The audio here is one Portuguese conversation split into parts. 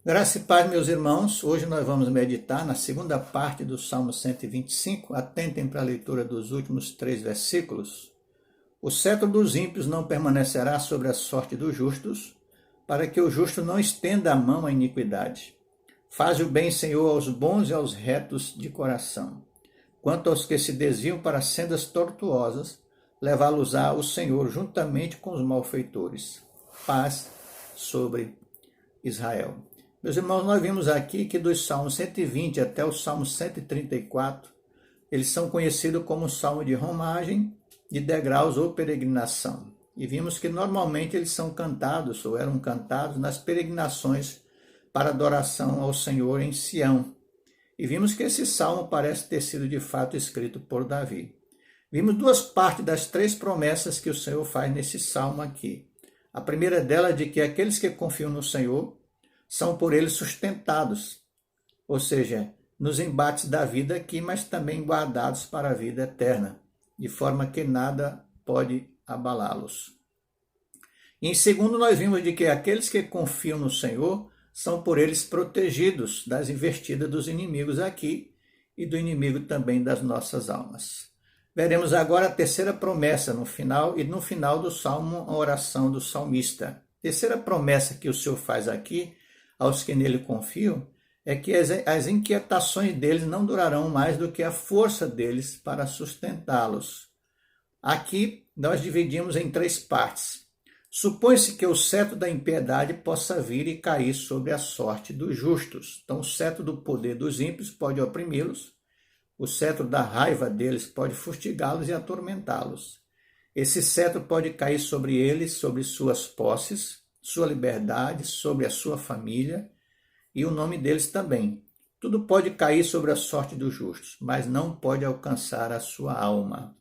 Graça e paz, meus irmãos. Hoje nós vamos meditar na segunda parte do Salmo 125. Atentem para a leitura dos últimos 3 versículos. O cetro dos ímpios não permanecerá sobre a sorte dos justos, para que o justo não estenda a mão à iniquidade. Faz o bem, Senhor, aos bons e aos retos de coração. Quanto aos que se desviam para sendas tortuosas, levá-los-á o Senhor juntamente com os malfeitores. Paz sobre Israel. Meus irmãos, nós vimos aqui que dos Salmos 120 até o Salmo 134, eles são conhecidos como Salmo de romagem, de degraus ou peregrinação. E vimos que normalmente eles são cantados ou eram cantados nas peregrinações para adoração ao Senhor em Sião. E vimos que esse salmo parece ter sido de fato escrito por Davi. Vimos duas partes das 3 promessas que o Senhor faz nesse salmo aqui. A primeira delas é de que aqueles que confiam no Senhor são por ele sustentados, ou seja, nos embates da vida aqui, mas também guardados para a vida eterna, de forma que nada pode abalá-los. E em segundo, nós vimos de que aqueles que confiam no Senhor são por eles protegidos das investidas dos inimigos aqui e do inimigo também das nossas almas. Veremos agora a terceira promessa no final e no final do salmo, a oração do salmista. Terceira promessa que o Senhor faz aqui aos que nele confiam, é que as inquietações deles não durarão mais do que a força deles para sustentá-los. Aqui nós dividimos em 3 partes. Supõe-se que o cetro da impiedade possa vir e cair sobre a sorte dos justos. Então o cetro do poder dos ímpios pode oprimi-los, o cetro da raiva deles pode fustigá-los e atormentá-los. Esse cetro pode cair sobre eles, sobre suas posses, sua liberdade, sobre a sua família e o nome deles também. Tudo pode cair sobre a sorte dos justos, mas não pode alcançar a sua alma.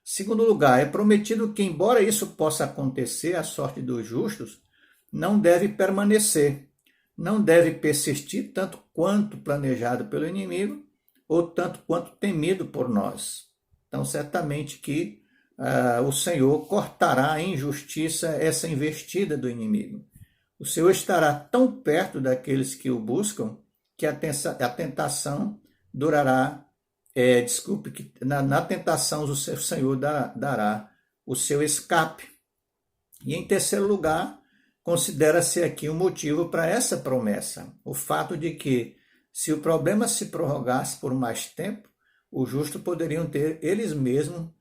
Segundo lugar, é prometido que, embora isso possa acontecer, a sorte dos justos não deve permanecer, não deve persistir tanto quanto planejado pelo inimigo ou tanto quanto temido por nós. Então, certamente que o Senhor cortará em justiça essa investida do inimigo. O Senhor estará tão perto daqueles que o buscam que a tentação durará, que na tentação o Senhor dará o seu escape. E em terceiro lugar, considera-se aqui um motivo para essa promessa, o fato de que, se o problema se prorrogasse por mais tempo, os justos poderiam ter eles mesmos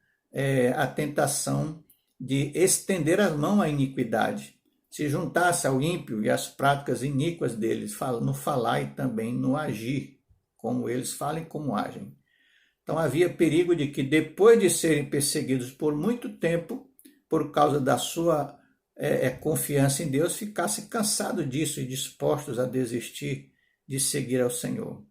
a tentação de estender as mãos à iniquidade, se juntasse ao ímpio e às práticas iníquas deles, no falar e também no agir, como eles falam e como agem. Então havia perigo de que, depois de serem perseguidos por muito tempo, por causa da sua confiança em Deus, ficassem cansados disso e dispostos a desistir de seguir ao Senhor.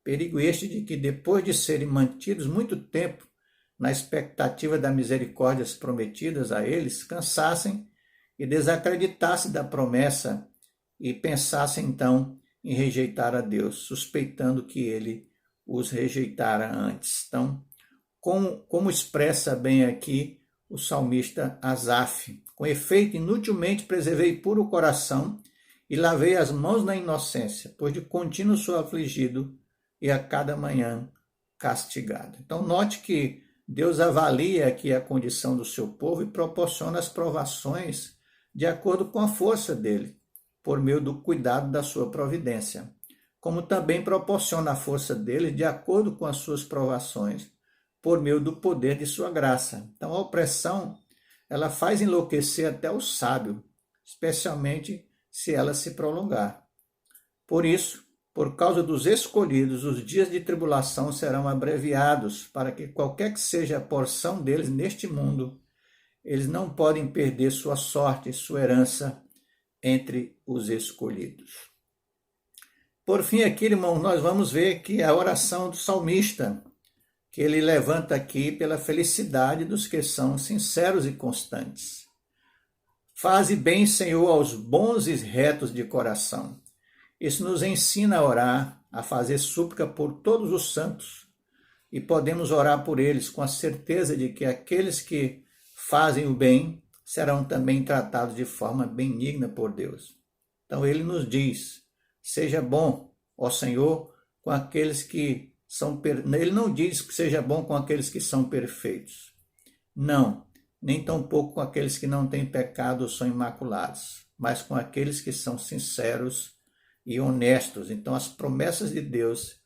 Perigo este de que, depois de serem mantidos muito tempo na expectativa das misericórdias prometidas a eles, cansassem e desacreditassem da promessa e pensassem então em rejeitar a Deus, suspeitando que ele os rejeitara antes. Então, como expressa bem aqui o salmista Asaf: com efeito, inutilmente preservei puro o coração e lavei as mãos na inocência, pois de contínuo sou afligido e a cada manhã castigado. Então, note que Deus avalia aqui a condição do seu povo e proporciona as provações de acordo com a força dele, por meio do cuidado da sua providência, como também proporciona a força dele de acordo com as suas provações, por meio do poder de sua graça. Então, a opressão, ela faz enlouquecer até o sábio, especialmente se ela se prolongar. Por isso, por causa dos escolhidos, os dias de tribulação serão abreviados, para que qualquer que seja a porção deles neste mundo, eles não podem perder sua sorte e sua herança entre os escolhidos. Por fim, aqui, irmão, nós vamos ver que a oração do salmista, que ele levanta aqui pela felicidade dos que são sinceros e constantes. Faze bem, Senhor, aos bons e retos de coração. Isso nos ensina a orar, a fazer súplica por todos os santos, e podemos orar por eles com a certeza de que aqueles que fazem o bem serão também tratados de forma benigna por Deus. Então ele nos diz: seja bom, ó Senhor, com aqueles que são... Ele não diz que seja bom com aqueles que são perfeitos. Não, nem tampouco com aqueles que não têm pecado ou são imaculados, mas com aqueles que são sinceros e honestos. Então, as promessas de Deus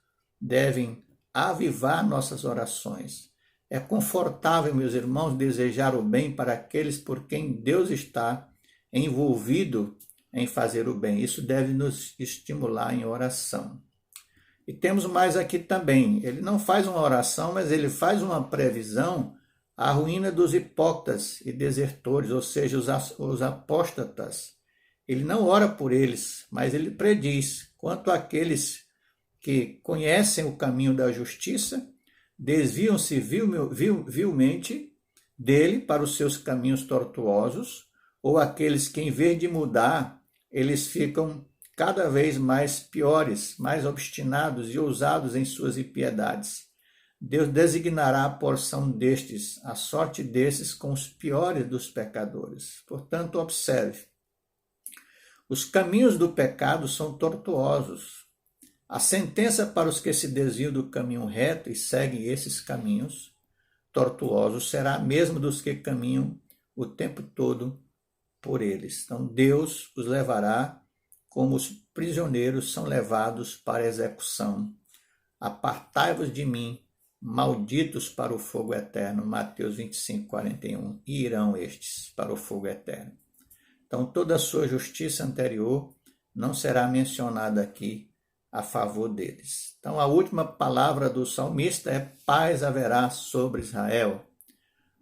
devem avivar nossas orações. É confortável, meus irmãos, desejar o bem para aqueles por quem Deus está envolvido em fazer o bem. Isso deve nos estimular em oração. E temos mais aqui também. Ele não faz uma oração, mas ele faz uma previsão à ruína dos hipócritas e desertores, ou seja, os apóstatas. Ele não ora por eles, mas ele prediz quanto àqueles que conhecem o caminho da justiça, desviam-se vilmente dele para os seus caminhos tortuosos, ou aqueles que, em vez de mudar, eles ficam cada vez mais piores, mais obstinados e ousados em suas impiedades. Deus designará a porção destes, a sorte desses com os piores dos pecadores. Portanto, observe, os caminhos do pecado são tortuosos. A sentença para os que se desviam do caminho reto e seguem esses caminhos tortuosos será a mesma dos que caminham o tempo todo por eles. Então, Deus os levará como os prisioneiros são levados para a execução. Apartai-vos de mim, malditos para o fogo eterno. Mateus 25, 41. E irão estes para o fogo eterno. Então, toda a sua justiça anterior não será mencionada aqui a favor deles. Então, a última palavra do salmista é: paz haverá sobre Israel.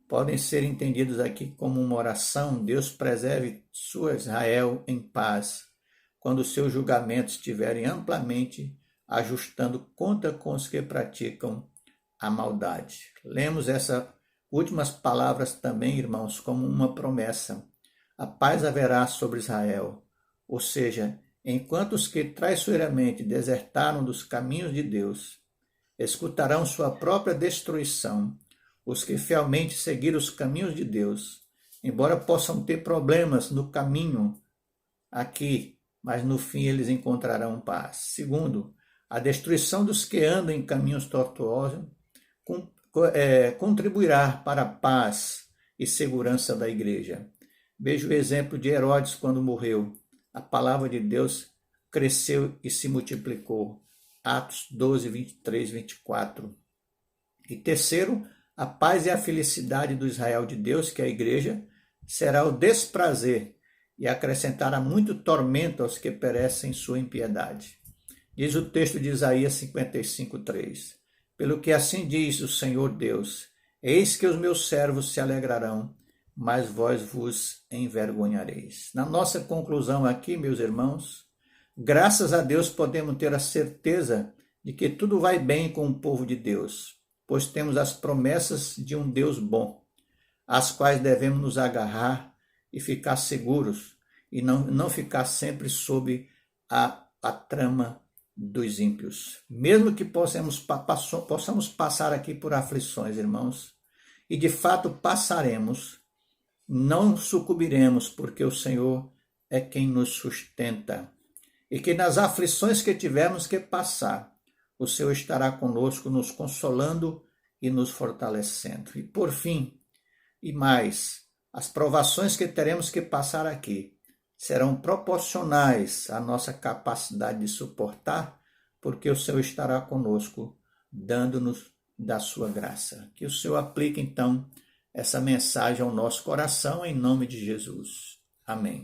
Podem ser entendidos aqui como uma oração: Deus preserve sua Israel em paz, quando os seus julgamentos estiverem amplamente ajustando conta com os que praticam a maldade. Lemos essas últimas palavras também, irmãos, como uma promessa. A paz haverá sobre Israel, ou seja, enquanto os que traiçoeiramente desertaram dos caminhos de Deus escutarão sua própria destruição, os que fielmente seguiram os caminhos de Deus, embora possam ter problemas no caminho aqui, mas no fim eles encontrarão paz. Segundo, a destruição dos que andam em caminhos tortuosos contribuirá para a paz e segurança da igreja. Veja o exemplo de Herodes quando morreu. A palavra de Deus cresceu e se multiplicou. Atos 12, 23, 24. E terceiro, a paz e a felicidade do Israel de Deus, que é a igreja, será o desprazer e acrescentará muito tormento aos que perecem em sua impiedade. Diz o texto de Isaías 55, 3. Pelo que assim diz o Senhor Deus: eis que os meus servos se alegrarão, mas vós vos envergonhareis. Na nossa conclusão aqui, meus irmãos, graças a Deus podemos ter a certeza de que tudo vai bem com o povo de Deus, pois temos as promessas de um Deus bom, às quais devemos nos agarrar e ficar seguros, e não ficar sempre sob a trama dos ímpios. Mesmo que possamos passar aqui por aflições, irmãos, e de fato passaremos, não sucumbiremos, porque o Senhor é quem nos sustenta. E que nas aflições que tivermos que passar, o Senhor estará conosco, nos consolando e nos fortalecendo. E por fim, e mais, as provações que teremos que passar aqui serão proporcionais à nossa capacidade de suportar, porque o Senhor estará conosco, dando-nos da sua graça. Que o Senhor aplique, então, essa mensagem ao nosso coração, em nome de Jesus. Amém.